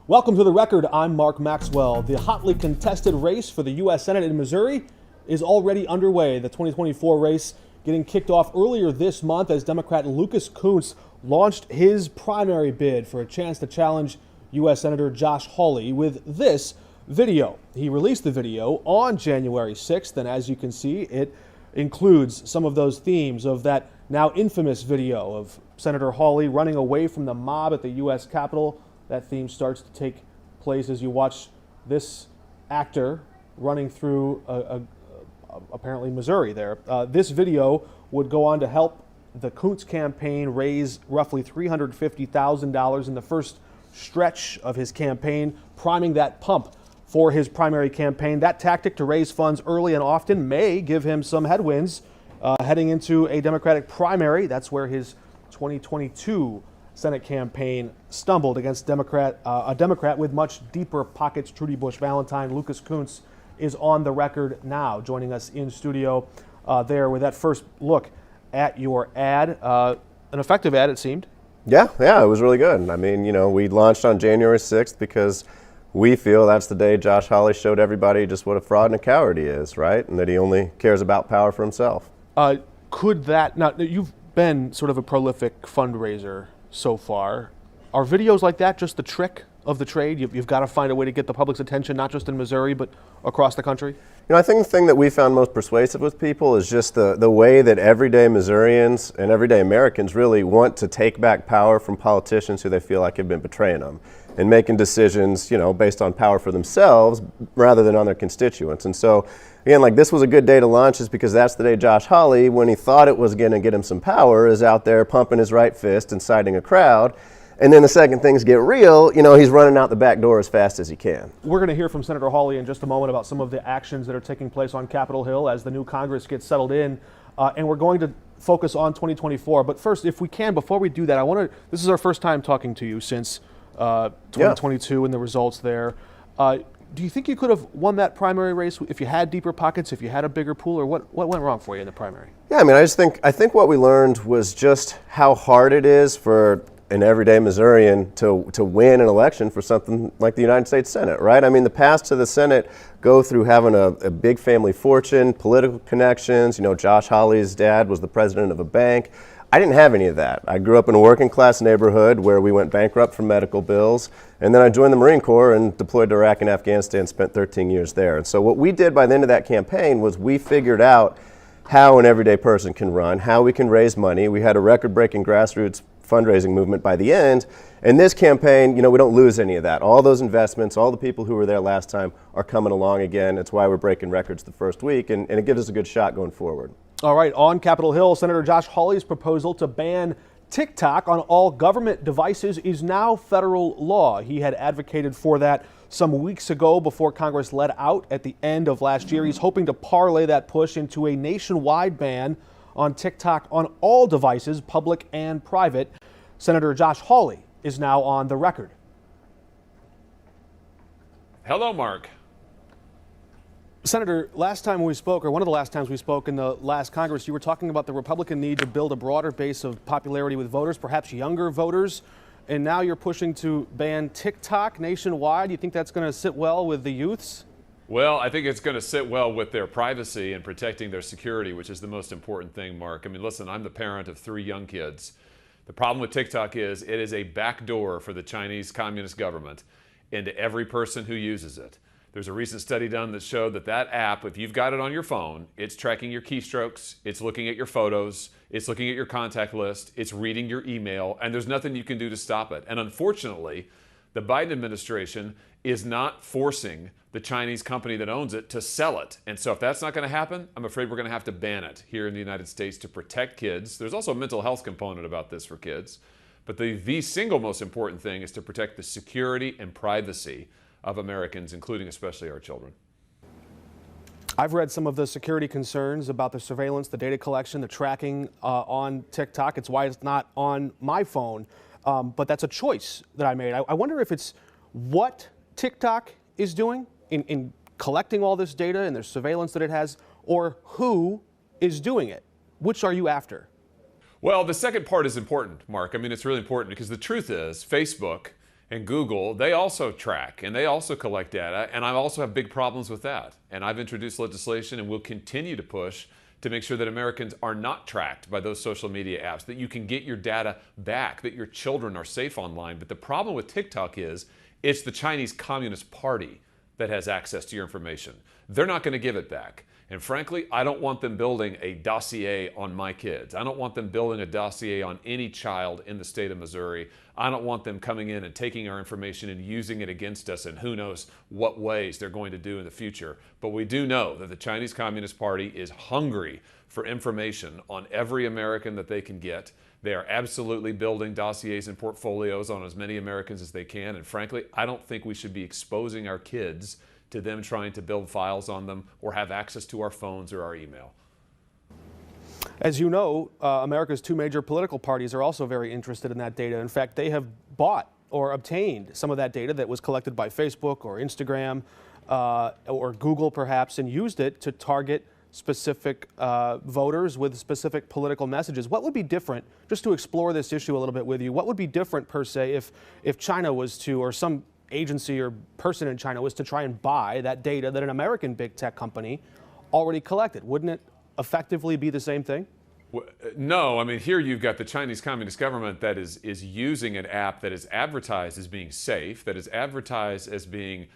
Welcome to The Record. I'm Mark Maxwell. The hotly contested race for the U.S. Senate in Missouri is already underway. The 2024 race getting kicked off earlier this month as Democrat Lucas Kunce launched his primary bid for a chance to challenge U.S. Senator Josh Hawley with this video. He released the video on January 6th, and as you can see, it includes some of those themes of that now infamous video of Senator Hawley running away from the mob at the U.S. Capitol. That theme starts to take place as you watch this actor running through apparently Missouri there. This video would go on to help the Kunce campaign raise roughly $350,000 in the first stretch of his campaign, priming that pump for his primary campaign. That tactic to raise funds early and often may give him some headwinds heading into a Democratic primary. That's where his 2022 Senate campaign stumbled against a Democrat with much deeper pockets. Trudy Bush Valentine. Lucas Kunce is on the record now, joining us in studio there with that first look at your ad. An effective ad, it seemed. Yeah, it was really good. I mean, we launched on January 6th because we feel that's the day Josh Hawley showed everybody just what a fraud and a coward he is, right? And that he only cares about power for himself. Now, you've been sort of a prolific fundraiser so far. Are videos like that just the trick of the trade? You've got to find a way to get the public's attention, not just in Missouri, but across the country? I think the thing that we found most persuasive with people is just the way that everyday Missourians and everyday Americans really want to take back power from politicians who they feel like have been betraying them and making decisions, based on power for themselves rather than on their constituents. And so, again, this was a good day to launch just because that's the day Josh Hawley, when he thought it was going to get him some power, is out there pumping his right fist, inciting a crowd. And then the second things get real, he's running out the back door as fast as he can. We're going to hear from Senator Hawley in just a moment about some of the actions that are taking place on Capitol Hill as the new Congress gets settled in. And we're going to focus on 2024. But first, if we can, before we do that, this is our first time talking to you since 2022 and the results there. Do you think you could have won that primary race if you had deeper pockets, if you had a bigger pool, or what went wrong for you in the primary? Yeah, I think what we learned was just how hard it is for an everyday Missourian to win an election for something like the United States Senate, right? The paths to the Senate go through having a big family fortune, political connections. Josh Hawley's dad was the president of a bank. I didn't have any of that. I grew up in a working class neighborhood where we went bankrupt from medical bills, and then I joined the Marine Corps and deployed to Iraq and Afghanistan, spent 13 years there. And so what we did by the end of that campaign was we figured out how an everyday person can run, how we can raise money. We had a record-breaking grassroots fundraising movement by the end. And this campaign, we don't lose any of that. All those investments, all the people who were there last time are coming along again. It's why we're breaking records the first week, and it gives us a good shot going forward. All right, on Capitol Hill, Senator Josh Hawley's proposal to ban TikTok on all government devices is now federal law. He had advocated for that some weeks ago before Congress let out at the end of last year. He's hoping to parlay that push into a nationwide ban on TikTok on all devices, public and private. Senator Josh Hawley is now on the record. Hello, Mark. Senator, last time we spoke, or one of the last times we spoke in the last Congress, you were talking about the Republican need to build a broader base of popularity with voters, perhaps younger voters, and now you're pushing to ban TikTok nationwide. Do you think that's going to sit well with the youths? Well, I think it's going to sit well with their privacy and protecting their security, which is the most important thing, Mark. Listen, I'm the parent of 3 young kids. The problem with TikTok is it is a backdoor for the Chinese Communist government into every person who uses it. There's a recent study done that showed that app, if you've got it on your phone, it's tracking your keystrokes, it's looking at your photos, it's looking at your contact list, it's reading your email, and there's nothing you can do to stop it. And unfortunately, the Biden administration is not forcing the Chinese company that owns it to sell it. And so if that's not going to happen, I'm afraid we're going to have to ban it here in the United States to protect kids. There's also a mental health component about this for kids. But the single most important thing is to protect the security and privacy of Americans, including especially our children. I've read some of the security concerns about the surveillance, the data collection, the tracking on TikTok. It's why it's not on my phone. But that's a choice that I made. I wonder if it's what TikTok is doing in collecting all this data and the surveillance that it has, or who is doing it. Which are you after? Well, the second part is important, Mark. It's really important because the truth is Facebook and Google, they also track and they also collect data, and I also have big problems with that. And I've introduced legislation and will continue to push to make sure that Americans are not tracked by those social media apps, that you can get your data back, that your children are safe online. But the problem with TikTok is it's the Chinese Communist Party that has access to your information. They're not going to give it back. And frankly, I don't want them building a dossier on my kids. I don't want them building a dossier on any child in the state of Missouri. I don't want them coming in and taking our information and using it against us in who knows what ways they're going to do in the future. But we do know that the Chinese Communist Party is hungry for information on every American that they can get. They are absolutely building dossiers and portfolios on as many Americans as they can. And frankly, I don't think we should be exposing our kids to them trying to build files on them or have access to our phones or our email. As you know, America's two major political parties are also very interested in that data. In fact, they have bought or obtained some of that data that was collected by Facebook or Instagram or Google perhaps, and used it to target specific voters with specific political messages. What would be different, just to explore this issue a little bit with you, what would be different per se if China was to, or some agency or person in China was to try and buy that data that an American big tech company already collected? Wouldn't it effectively be the same thing? No, I mean, here you've got the Chinese Communist government that is using an app that is advertised as being safe, that is advertised as being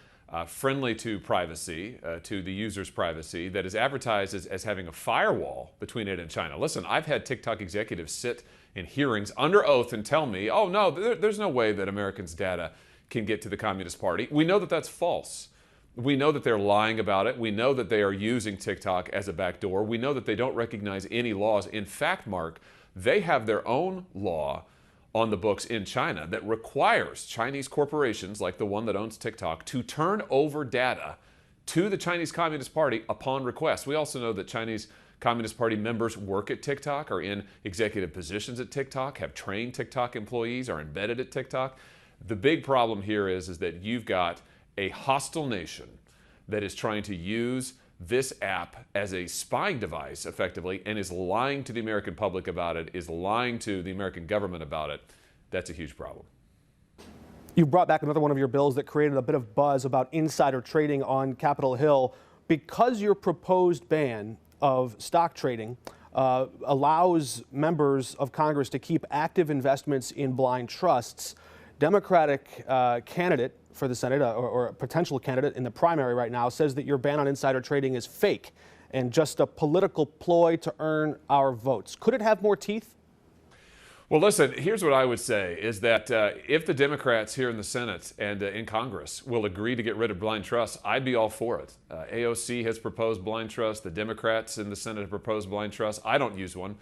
friendly to privacy, to the user's privacy, that is advertised as having a firewall between it and China. Listen, I've had TikTok executives sit in hearings under oath and tell me, oh no, there's no way that Americans' data can get to the Communist Party. We know that that's false. We know that they're lying about it. We know that they are using TikTok as a backdoor. We know that they don't recognize any laws. In fact, Mark, they have their own law on the books in China that requires Chinese corporations, like the one that owns TikTok, to turn over data to the Chinese Communist Party upon request. We also know that Chinese Communist Party members work at TikTok, are in executive positions at TikTok, have trained TikTok employees, are embedded at TikTok. The big problem here is that you've got a hostile nation that is trying to use this app as a spying device, effectively, and is lying to the American public about it, is lying to the American government about it. That's a huge problem. You brought back another one of your bills that created a bit of buzz about insider trading on Capitol Hill. Because your proposed ban of stock trading allows members of Congress to keep active investments in blind trusts, Democratic candidate for the Senate, or a potential candidate in the primary right now, says that your ban on insider trading is fake and just a political ploy to earn our votes. Could it have more teeth? Well, listen, here's what I would say is that if the Democrats here in the Senate and in Congress will agree to get rid of blind trusts, I'd be all for it. AOC has proposed blind trust. The Democrats in the Senate have proposed blind trust. I don't use one.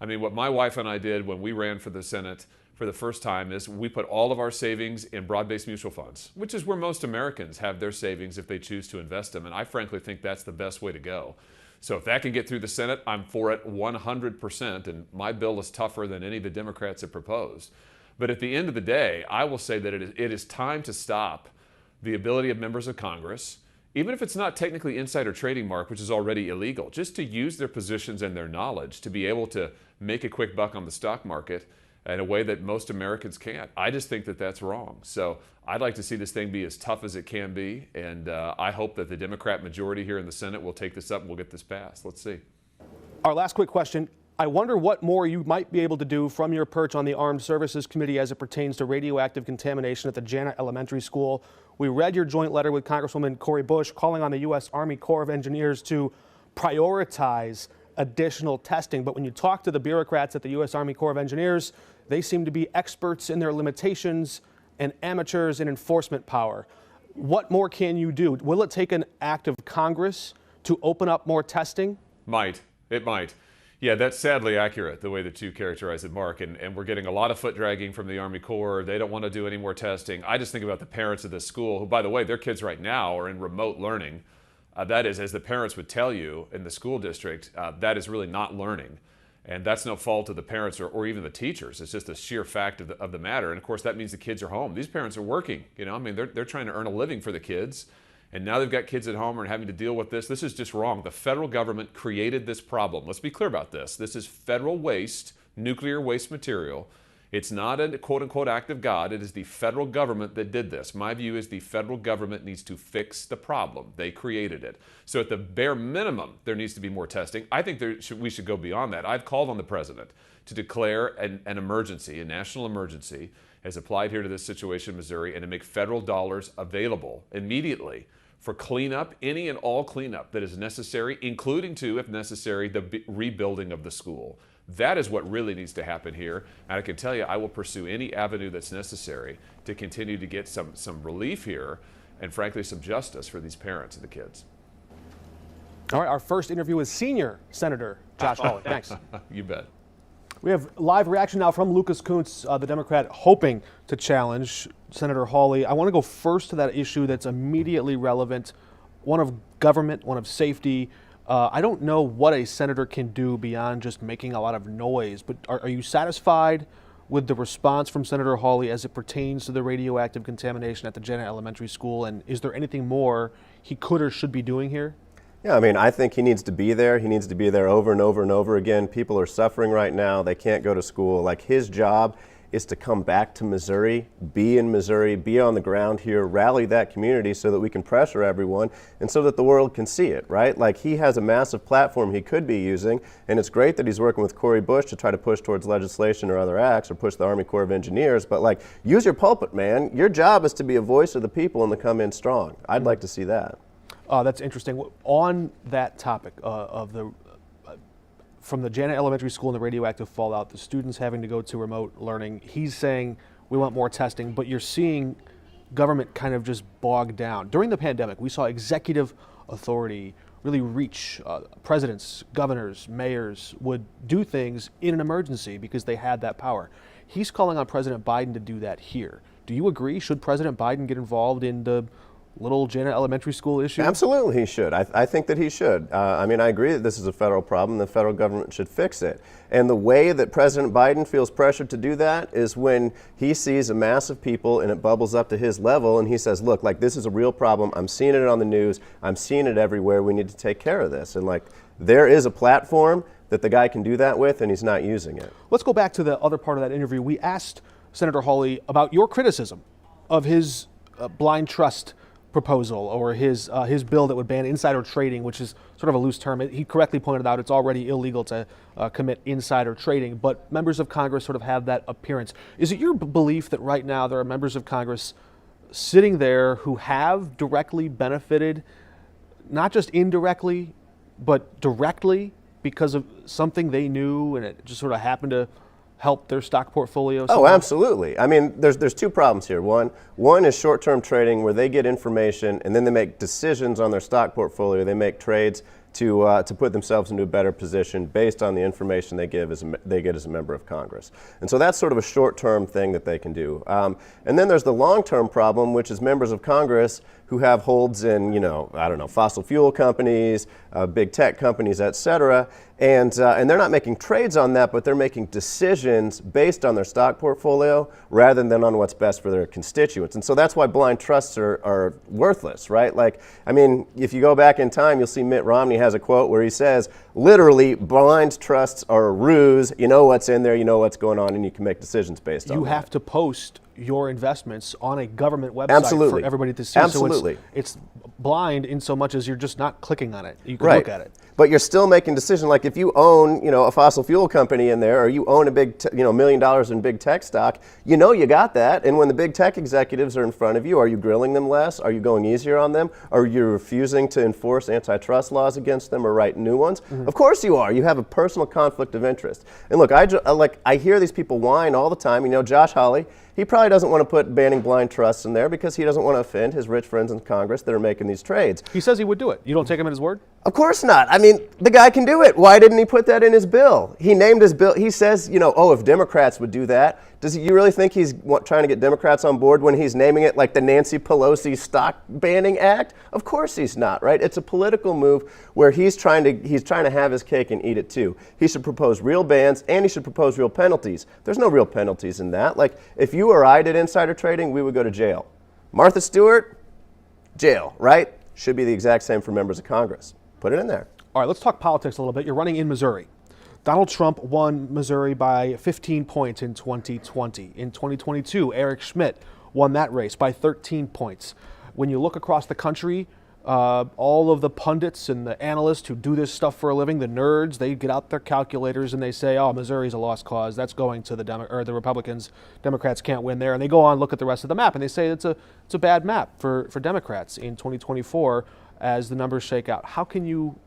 I mean, what my wife and I did when we ran for the Senate for the first time is we put all of our savings in broad-based mutual funds, which is where most Americans have their savings if they choose to invest them. And I frankly think that's the best way to go. So if that can get through the Senate, I'm for it 100%. And my bill is tougher than any of the Democrats have proposed. But at the end of the day, I will say that it is time to stop the ability of members of Congress, even if it's not technically insider trading, Mark, which is already illegal, just to use their positions and their knowledge to be able to make a quick buck on the stock market in a way that most Americans can't. I just think that that's wrong. So I'd like to see this thing be as tough as it can be, and I hope that the Democrat majority here in the Senate will take this up and we'll get this passed. Let's see. Our last quick question. I wonder what more you might be able to do from your perch on the Armed Services Committee as it pertains to radioactive contamination at the Janet Elementary School. We read your joint letter with Congresswoman Cori Bush calling on the U.S. Army Corps of Engineers to prioritize additional testing. But when you talk to the bureaucrats at the U.S. Army Corps of Engineers, they seem to be experts in their limitations and amateurs in enforcement power. What more can you do? Will it take an act of Congress to open up more testing? It might. Yeah, that's sadly accurate, the way that you characterize it, Mark. And we're getting a lot of foot dragging from the Army Corps. They don't want to do any more testing. I just think about the parents of this school, who, by the way, their kids right now are in remote learning. That is, as the parents would tell you in the school district, that is really not learning. And that's no fault of the parents or even the teachers. It's just a sheer fact of the matter. And of course, that means the kids are home. These parents are working. You know, I mean, they're trying to earn a living for the kids. And now they've got kids at home and having to deal with this. This is just wrong. The federal government created this problem. Let's be clear about this. This is federal waste, nuclear waste material. It's not a quote-unquote act of God. It is the federal government that did this. My view is the federal government needs to fix the problem. They created it. So at the bare minimum, there needs to be more testing. I think we should go beyond that. I've called on the president to declare an emergency, a national emergency, as applied here to this situation in Missouri, and to make federal dollars available immediately for cleanup, any and all cleanup that is necessary, including, too, if necessary, the rebuilding of the school. That is what really needs to happen here. And I can tell you, I will pursue any avenue that's necessary to continue to get some relief here and, frankly, some justice for these parents and the kids. All right, our first interview is Senior Senator Josh Hawley. Thanks. You bet. We have live reaction now from Lucas Kunce, the Democrat, hoping to challenge Senator Hawley. I want to go first to that issue that's immediately relevant, one of government, one of safety. I don't know what a senator can do beyond just making a lot of noise, but are you satisfied with the response from Senator Hawley as it pertains to the radioactive contamination at the Jana Elementary School? And is there anything more he could or should be doing here? Yeah, I mean, I think he needs to be there. He needs to be there over and over and over again. People are suffering right now. They can't go to school. Like, his job is to come back to Missouri, be in Missouri, be on the ground here, rally that community so that we can pressure everyone and so that the world can see it, right? Like, he has a massive platform he could be using, and it's great that he's working with Cori Bush to try to push towards legislation or other acts or push the Army Corps of Engineers, but like, use your pulpit, man. Your job is to be a voice of the people and to come in strong. I'd like to see that. That's interesting. On that topic from the Jana Elementary School and the radioactive fallout, the students having to go to remote learning, he's saying we want more testing, but you're seeing government kind of just bogged down. During the pandemic, we saw executive authority really reach. Presidents, governors, mayors would do things in an emergency because they had that power. He's calling on President Biden to do that here. Do you agree? Should President Biden get involved in the little Jana Elementary School issue? Absolutely, he should. I think that he should. I mean, I agree that this is a federal problem. The federal government should fix it. And the way that President Biden feels pressured to do that is when he sees a mass of people and it bubbles up to his level and he says, look, like, this is a real problem. I'm seeing it on the news. I'm seeing it everywhere. We need to take care of this. And like, there is a platform that the guy can do that with, and he's not using it. Let's go back to the other part of that interview. We asked Senator Hawley about your criticism of his blind trust proposal, or his bill that would ban insider trading, which is sort of a loose term. He correctly pointed out it's already illegal to commit insider trading, but members of Congress sort of have that appearance. Is it your belief that right now there are members of Congress sitting there who have directly benefited, not just indirectly, but directly because of something they knew and it just sort of happened to help their stock portfolio? Oh, absolutely. I mean, there's two problems here. One is short-term trading, where they get information and then they make decisions on their stock portfolio. They make trades to put themselves into a better position based on the information they get as a member of Congress. And so that's sort of a short-term thing that they can do. And then there's the long-term problem, which is members of Congress who have holds in, fossil fuel companies, big tech companies, et cetera. And they're not making trades on that, but they're making decisions based on their stock portfolio rather than on what's best for their constituents. And so that's why blind trusts are worthless, right? Like, I mean, if you go back in time, you'll see Mitt Romney has a quote where he says, literally, blind trusts are a ruse. You know what's in there, you know what's going on, and you can make decisions based on that. You have to post your investments on a government website for everybody to see. Absolutely. So it's blind in so much as you're just not clicking on it. You can look at it. But you're still making decisions. Like, if you own, a fossil fuel company in there, or you own a big, $1 million in big tech stock, you got that. And when the big tech executives are in front of you, are you grilling them less? Are you going easier on them? Are you refusing to enforce antitrust laws against them or write new ones? Mm-hmm. Of course you are. You have a personal conflict of interest. And look, I hear these people whine all the time. Josh Hawley, he probably doesn't want to put banning blind trusts in there because he doesn't want to offend his rich friends in Congress that are making these trades. He says he would do it. You don't take him at his word? Of course not. I mean, the guy can do it. Why didn't he put that in his bill? He named his bill. He says, if Democrats would do that, you really think he's trying to get Democrats on board when he's naming it like the Nancy Pelosi Stock Banning Act? Of course he's not, right? It's a political move where he's trying to have his cake and eat it too. He should propose real bans and he should propose real penalties. There's no real penalties in that. Like, if you or I did insider trading, we would go to jail. Martha Stewart, jail, right? Should be the exact same for members of Congress. Put it in there. All right, let's talk politics a little bit. You're running in Missouri. Donald Trump won Missouri by 15 points in 2020. In 2022, Eric Schmidt won that race by 13 points. When you look across the country, all of the pundits and the analysts who do this stuff for a living, the nerds, they get out their calculators and they say, oh, Missouri's a lost cause. That's going to the Republicans. Democrats can't win there. And they go on, look at the rest of the map, and they say it's a bad map for Democrats in 2024 as the numbers shake out. How can you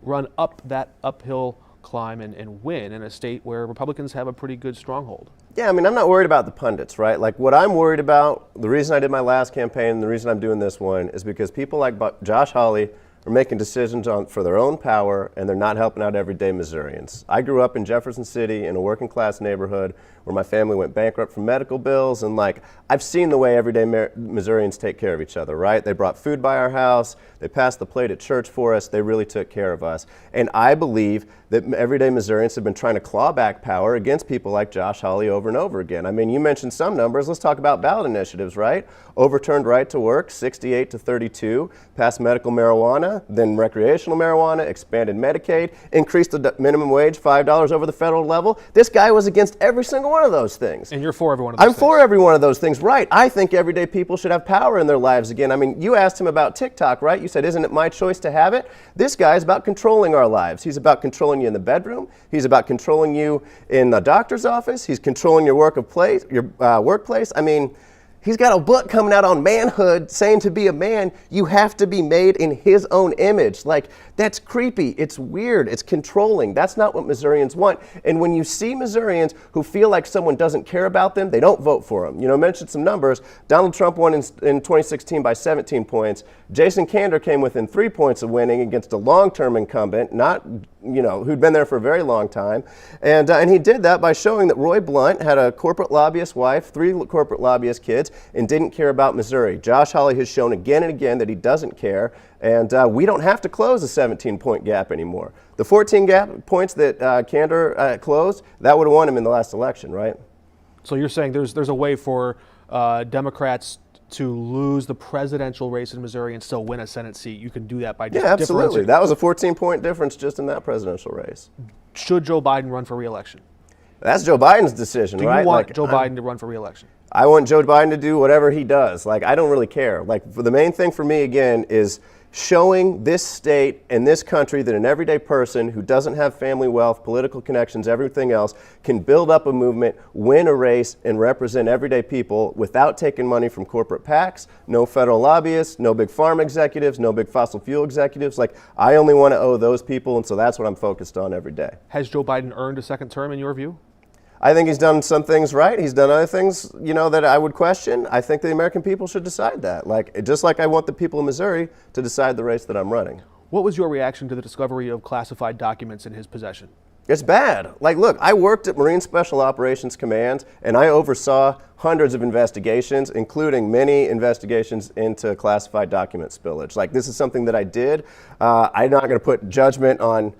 run up that uphill climb and win in a state where Republicans have a pretty good stronghold? Yeah, I mean, I'm not worried about the pundits, right? Like, what I'm worried about, the reason I did my last campaign and the reason I'm doing this one is because people like Josh Hawley are making decisions for their own power, and they're not helping out everyday Missourians. I grew up in Jefferson City in a working class neighborhood where my family went bankrupt from medical bills, and like, I've seen the way everyday Missourians take care of each other, right? They brought food by our house, they passed the plate at church for us, they really took care of us. And I believe that everyday Missourians have been trying to claw back power against people like Josh Hawley over and over again. I mean, you mentioned some numbers. Let's talk about ballot initiatives, right? Overturned right to work, 68 to 32, passed medical marijuana, then recreational marijuana, expanded Medicaid, increased the minimum wage $5 over the federal level. This guy was against every single one of those things. And you're for every one of those things. I'm for every one of those things, right. I think everyday people should have power in their lives again. I mean, you asked him about TikTok, right? You said, isn't it my choice to have it? This guy is about controlling our lives. He's about controlling you in the bedroom. He's about controlling you in the doctor's office. He's controlling your workplace. I mean, he's got a book coming out on manhood saying to be a man, you have to be made in his own image. Like, that's creepy. It's weird. It's controlling. That's not what Missourians want. And when you see Missourians who feel like someone doesn't care about them, they don't vote for them. You know, I mentioned some numbers. Donald Trump won in 2016 by 17 points. Jason Kander came within 3 points of winning against a long-term incumbent, who'd been there for a very long time. And he did that by showing that Roy Blunt had a corporate lobbyist wife, 3 corporate lobbyist kids, and didn't care about Missouri. Josh Hawley has shown again and again that he doesn't care, and we don't have to close a 17-point gap anymore. The 14 points that Kander closed, that would have won him in the last election, right? So you're saying there's a way for Democrats to lose the presidential race in Missouri and still win a Senate seat. You can do that by Yeah, absolutely. That was a 14-point difference just in that presidential race. Should Joe Biden run for re-election? That's Joe Biden's decision, right? Do you want Joe Biden to run for re-election? I want Joe Biden to do whatever he does. Like, I don't really care. Like, the main thing for me, again, is showing this state and this country that an everyday person who doesn't have family wealth, political connections, everything else, can build up a movement, win a race, and represent everyday people without taking money from corporate PACs, no federal lobbyists, no big farm executives, no big fossil fuel executives. Like, I only want to owe those people, and so that's what I'm focused on every day. Has Joe Biden earned a second term in your view? I think he's done some things right. He's done other things, that I would question. I think the American people should decide that. Like, just like I want the people of Missouri to decide the race that I'm running. What was your reaction to the discovery of classified documents in his possession? It's bad. Like, look, I worked at Marine Special Operations Command, and I oversaw hundreds of investigations, including many investigations into classified document spillage. Like, this is something that I did. I'm not going to put judgment on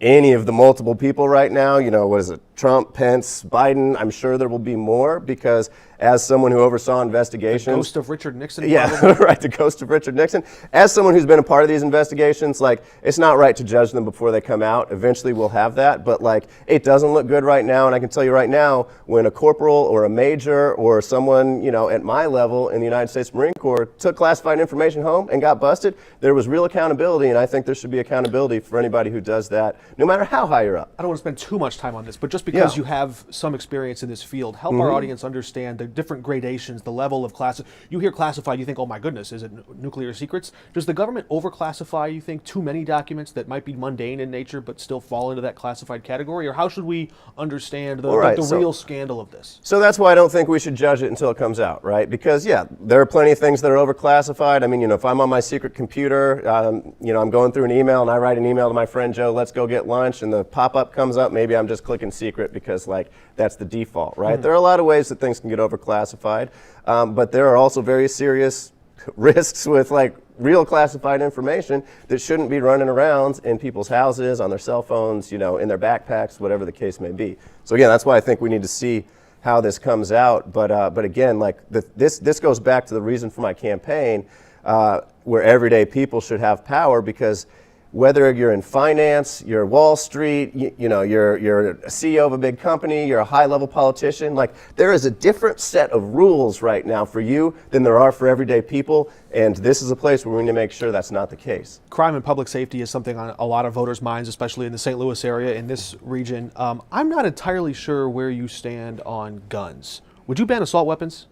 any of the multiple people right now. What is it? Trump, Pence, Biden. I'm sure there will be more because as someone who oversaw investigations. The ghost of Richard Nixon? Yeah, right, the ghost of Richard Nixon. As someone who's been a part of these investigations, like, it's not right to judge them before they come out. Eventually we'll have that, but like, it doesn't look good right now. And I can tell you right now, when a corporal or a major or someone, at my level in the United States Marine Corps took classified information home and got busted, there was real accountability, and I think there should be accountability for anybody who does that, no matter how high you're up. I don't want to spend too much time on this, but just because you have some experience in this field, help our audience understand the different gradations, the level of class. You hear classified, you think, oh my goodness, is it nuclear secrets? Does the government overclassify, you think, too many documents that might be mundane in nature but still fall into that classified category? Or how should we understand the real scandal of this? So that's why I don't think we should judge it until it comes out, right? Because, there are plenty of things that are overclassified. I mean, if I'm on my secret computer, I'm going through an email and I write an email to my friend Joe, let's go get lunch, and the pop-up comes up, maybe I'm just clicking secret because, like, that's the default, right? There are a lot of ways that things can get overclassified, but there are also very serious risks with, like, real classified information that shouldn't be running around in people's houses, on their cell phones, in their backpacks, whatever the case may be. So again, that's why I think we need to see how this comes out. But again, like, this goes back to the reason for my campaign, where everyday people should have power, because whether you're in finance, you're Wall Street, you're a CEO of a big company, you're a high-level politician, like there is a different set of rules right now for you than there are for everyday people, and this is a place where we need to make sure that's not the case. Crime and public safety is something on a lot of voters' minds, especially in the St. Louis area, in this region. I'm not entirely sure where you stand on guns. Would you ban assault weapons?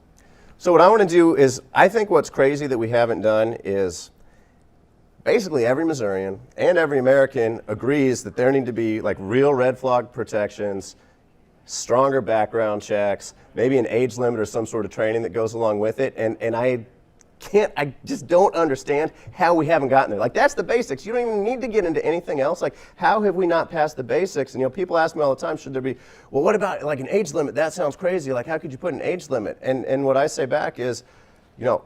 So what I want to do is, I think what's crazy that we haven't done is, basically every Missourian and every American agrees that there need to be like real red flag protections, stronger background checks, maybe an age limit or some sort of training that goes along with it. And I just don't understand how we haven't gotten there. Like that's the basics. You don't even need to get into anything else. Like how have we not passed the basics? And people ask me all the time, should there be, well, what about like an age limit? That sounds crazy. Like how could you put an age limit? And what I say back is, I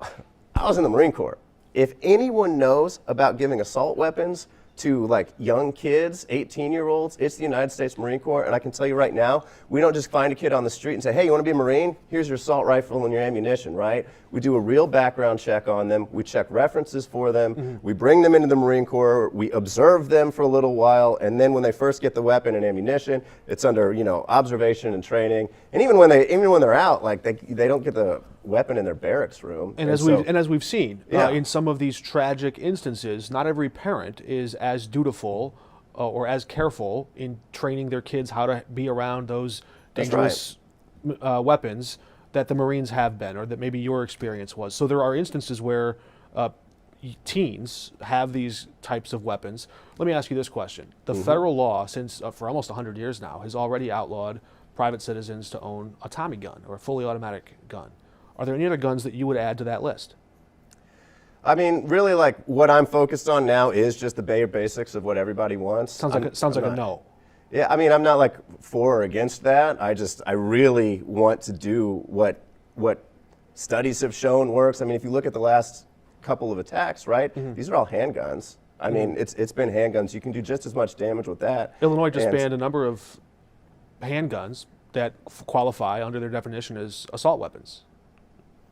was in the Marine Corps. If anyone knows about giving assault weapons to like young kids, 18-year-olds, it's the United States Marine Corps. And I can tell you right now, we don't just find a kid on the street and say, hey, you want to be a Marine? Here's your assault rifle and your ammunition, right? We do a real background check on them. We check references for them. Mm-hmm. We bring them into the Marine Corps. We observe them for a little while. And then when they first get the weapon and ammunition, it's under, observation and training. And even when they're out, like they don't get the weapon in their barracks room. And as we've seen in some of these tragic instances, not every parent is as dutiful or as careful in training their kids how to be around those dangerous weapons that the Marines have been, or that maybe your experience was. So there are instances where teens have these types of weapons. Let me ask you this question. The federal law, since for almost 100 years now, has already outlawed private citizens to own a Tommy gun or a fully automatic gun. Are there any other guns that you would add to that list? I mean, really, like what I'm focused on now is just the bare basics of what everybody wants. Sounds like a no. Yeah, I mean, I'm not like for or against that. I really want to do what studies have shown works. I mean, if you look at the last couple of attacks, right? Mm-hmm. These are all handguns. I mean, it's been handguns. You can do just as much damage with that. Illinois just banned a number of handguns that qualify under their definition as assault weapons.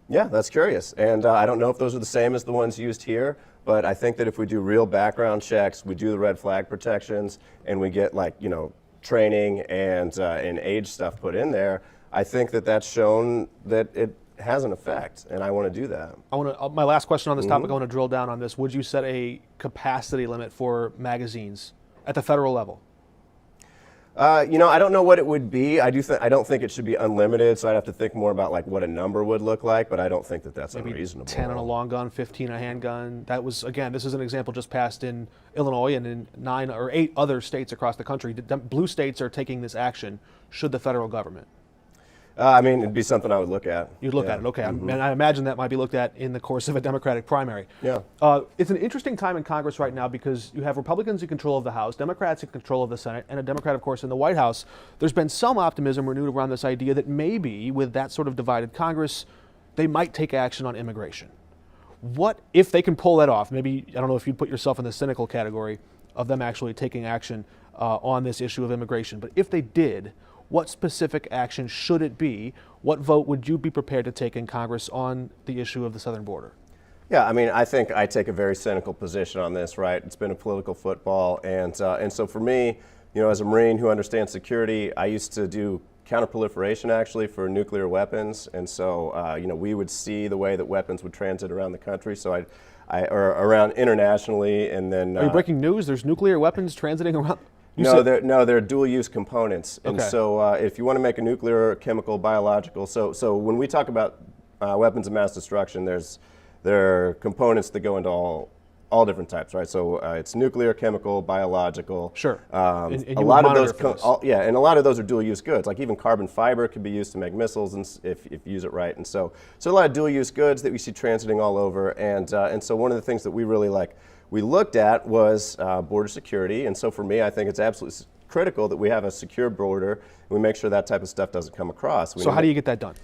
Yeah, that's curious. And I don't know if those are the same as the ones used here, but I think that if we do real background checks, we do the red flag protections, and we get training and age stuff put in there, I think that that's shown that it has an effect, and I want to do that. My last question on this topic, I want to drill down on this. Would you set a capacity limit for magazines at the federal level? I don't know what it would be. I don't think it should be unlimited, so I'd have to think more about what a number would look like, but I don't think that that's maybe unreasonable. 10 on a long gun, 15 on a handgun. That was, again, this is an example just passed in Illinois and in 9 or 8 other states across the country. Blue states are taking this action. Should the federal government? I mean, it'd be something I would look at. You'd look at it, okay. Mm-hmm. And I imagine that might be looked at in the course of a Democratic primary. Yeah. It's an interesting time in Congress right now because you have Republicans in control of the House, Democrats in control of the Senate, and a Democrat, of course, in the White House. There's been some optimism renewed around this idea that maybe with that sort of divided Congress, they might take action on immigration. What if they can pull that off? Maybe, I don't know if you'd put yourself in the cynical category of them actually taking action on this issue of immigration, but if they did, what specific action should it be? What vote would you be prepared to take in Congress on the issue of the southern border? Yeah, I mean, I think I take a very cynical position on this, right? It's been a political football, and so for me, as a Marine who understands security, I used to do counterproliferation actually for nuclear weapons, and so we would see the way that weapons would transit around the country. So or around internationally, and then. Are you breaking news? There's nuclear weapons transiting around. They're dual-use components, and okay. So if you want to make a nuclear, chemical, biological, so when we talk about weapons of mass destruction, there are components that go into all different types, right? So it's nuclear, chemical, biological. Sure. And a lot of those, and a lot of those are dual-use goods. Like even carbon fiber could be used to make missiles, and if you use it right. And so a lot of dual-use goods that we see transiting all over, and so one of the things that we really we looked at was border security, and so for me, I think it's absolutely critical that we have a secure border and we make sure that type of stuff doesn't come across. So how do you get that done?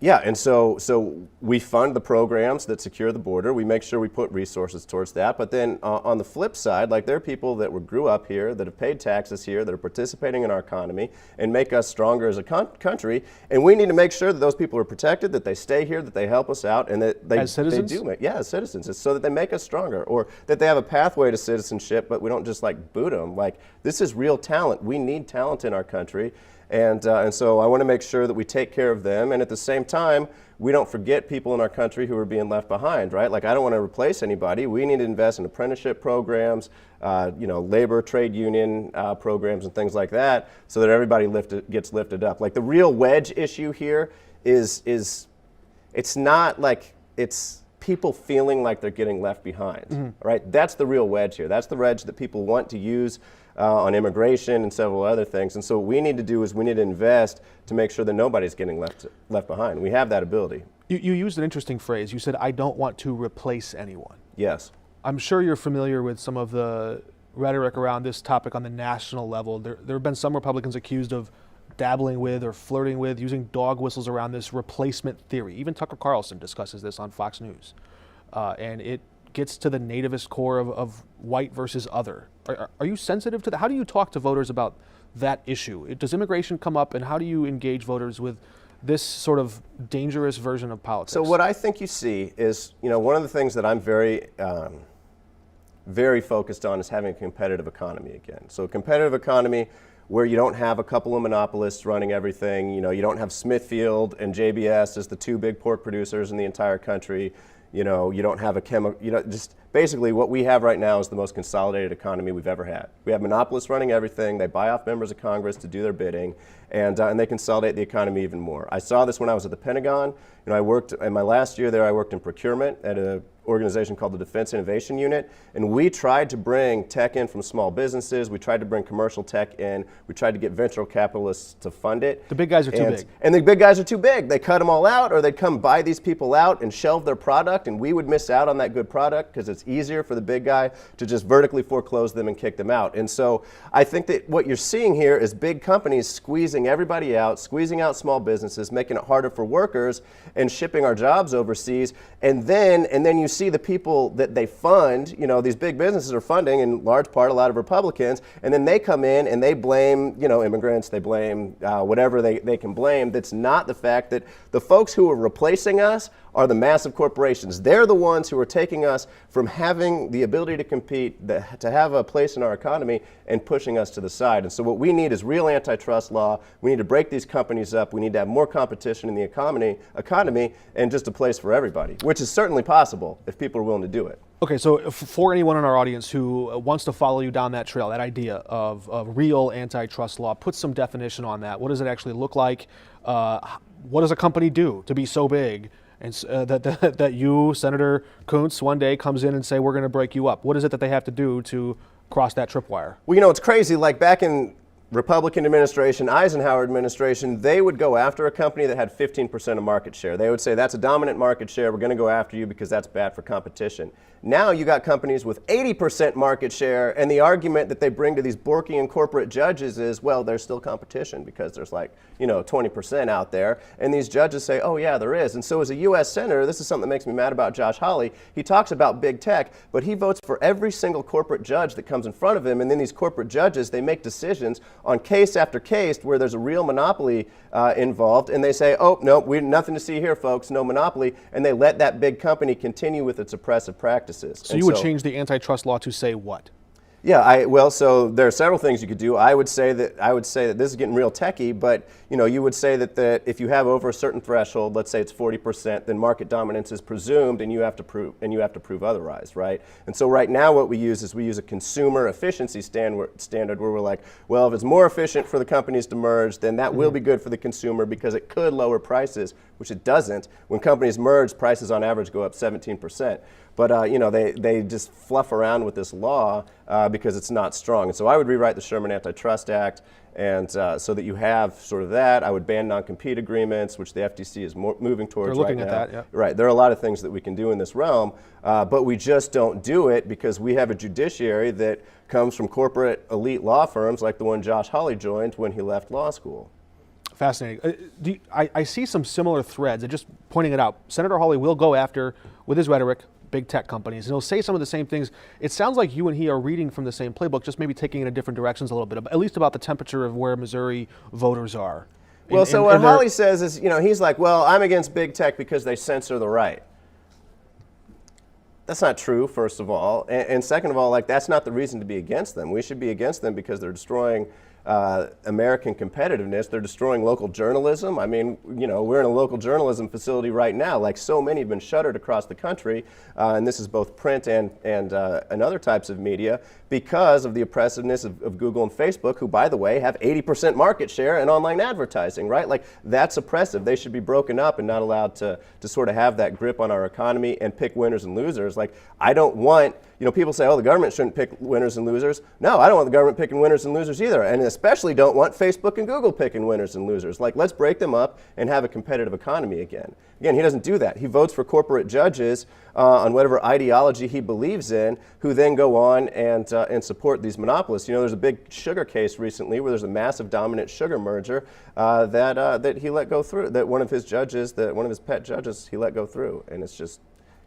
Yeah, and so we fund the programs that secure the border. We make sure we put resources towards that. But then on the flip side, like there are people that grew up here, that have paid taxes here, that are participating in our economy and make us stronger as a country. And we need to make sure that those people are protected, that they stay here, that they help us out, and that they, as citizens? they do make, yeah, as citizens. It's so that they make us stronger, or that they have a pathway to citizenship, but we don't just like boot them. Like, this is real talent. We need talent in our country. And so I want to make sure that we take care of them, and at the same time, we don't forget people in our country who are being left behind, right? Like, I don't want to replace anybody. We need to invest in apprenticeship programs, labor, trade union programs and things like that, so that everybody gets lifted up. Like, the real wedge issue here is it's not like it's people feeling like they're getting left behind, right? That's the real wedge here. That's the wedge that people want to use on immigration and several other things. And so what we need to do is we need to invest to make sure that nobody's getting left behind. We have that ability. You used an interesting phrase. You said, I don't want to replace anyone. Yes. I'm sure you're familiar with some of the rhetoric around this topic on the national level. There have been some Republicans accused of dabbling with or flirting with, using dog whistles around this replacement theory. Even Tucker Carlson discusses this on Fox News. And it gets to the nativist core of white versus other. Are you sensitive to that? How do you talk to voters about that issue? Does immigration come up, and how do you engage voters with this sort of dangerous version of politics? So what I think you see is, one of the things that I'm very focused on is having a competitive economy again. So a competitive economy where you don't have a couple of monopolists running everything. You don't have Smithfield and JBS as the two big pork producers in the entire country. You don't have just basically what we have right now is the most consolidated economy we've ever had. We have monopolists running everything. They buy off members of Congress to do their bidding, and they consolidate the economy even more. I saw this when I was at the Pentagon. I worked, in my last year there, I worked in procurement at an organization called the Defense Innovation Unit, and we tried to bring tech in from small businesses. We tried to bring commercial tech in. We tried to get venture capitalists to fund it. The big guys are too big. And the big guys are too big. They cut them all out, or they'd come buy these people out and shelve their product, and we would miss out on that good product because it's easier for the big guy to just vertically foreclose them and kick them out. And so I think that what you're seeing here is big companies squeezing everybody out, squeezing out small businesses, making it harder for workers, and shipping our jobs overseas. And then you see the people that they fund, these big businesses are funding in large part a lot of Republicans, and then they come in and they blame, immigrants, they blame whatever they can blame. That's not the fact that the folks who are replacing us are the massive corporations. They're the ones who are taking us from having the ability to compete, to have a place in our economy, and pushing us to the side. And so what we need is real antitrust law. We need to break these companies up. We need to have more competition in the economy and just a place for everybody, which is certainly possible if people are willing to do it. Okay, so for anyone in our audience who wants to follow you down that trail, that idea of real antitrust law, put some definition on that. What does it actually look like? What does a company do to be so big? And that you, Senator Kuntz, one day comes in and say, we're going to break you up. What is it that they have to do to cross that tripwire? Well, it's crazy. Like back in Republican administration, Eisenhower administration, they would go after a company that had 15% of market share. They would say, that's a dominant market share. We're going to go after you because that's bad for competition. Now you got companies with 80% market share, and the argument that they bring to these Borkian corporate judges is, well, there's still competition because there's 20% out there. And these judges say, oh yeah, there is. And so as a U.S. Senator, this is something that makes me mad about Josh Hawley. He talks about big tech, but he votes for every single corporate judge that comes in front of him. And then these corporate judges, they make decisions on case after case where there's a real monopoly involved. And they say, oh, no, we nothing to see here, folks, no monopoly. And they let that big company continue with its oppressive practices. So you would change the antitrust law to say what? Yeah, so there are several things you could do. I would say that this is getting real techie, but you would say that if you have over a certain threshold, let's say it's 40%, then market dominance is presumed, and you have to prove otherwise, right? And so right now what we use is a consumer efficiency standard where we're like, well, if it's more efficient for the companies to merge, then that will be good for the consumer because it could lower prices, which it doesn't. When companies merge, prices on average go up 17%. But they just fluff around with this law because it's not strong. And so I would rewrite the Sherman Antitrust Act, and so that you have sort of that. I would ban non-compete agreements, which the FTC is moving towards right now. They're looking at that, yeah. Right. There are a lot of things that we can do in this realm, but we just don't do it because we have a judiciary that comes from corporate elite law firms like the one Josh Hawley joined when he left law school. Fascinating. I see some similar threads, and just pointing it out. Senator Hawley will go after, with his rhetoric, big tech companies, and he'll say some of the same things. It sounds like you and he are reading from the same playbook, just maybe taking it in different directions a little bit, at least about the temperature of where Missouri voters are. Well, so what Hawley says is, he's like, well, I'm against big tech because they censor the right. That's not true, first of all. And second of all, like, that's not the reason to be against them. We should be against them because they're destroying American competitiveness. They're destroying local journalism. I mean, we're in a local journalism facility right now. Like, so many have been shuttered across the country, and this is both print and other types of media, because of the oppressiveness of Google and Facebook, who, by the way, have 80% market share in online advertising, right? Like, that's oppressive. They should be broken up and not allowed to sort of have that grip on our economy and pick winners and losers. Like, I don't want, people say, oh, the government shouldn't pick winners and losers. No, I don't want the government picking winners and losers either, and especially don't want Facebook and Google picking winners and losers. Like, let's break them up and have a competitive economy again. Again, he doesn't do that. He votes for corporate judges on whatever ideology he believes in, who then go on and support these monopolists. There's a big sugar case recently where there's a massive dominant sugar merger that he let go through, that one of his pet judges, he let go through. And it's just,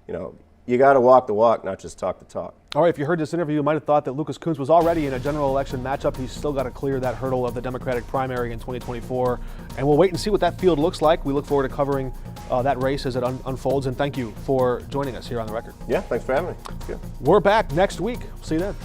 you got to walk the walk, not just talk the talk. All right, if you heard this interview, you might have thought that Lucas Kunce was already in a general election matchup. He's still got to clear that hurdle of the Democratic primary in 2024. And we'll wait and see what that field looks like. We look forward to covering that race as it unfolds. And thank you for joining us here on The Record. Yeah, thanks for having me. It's good. We're back next week. See you then.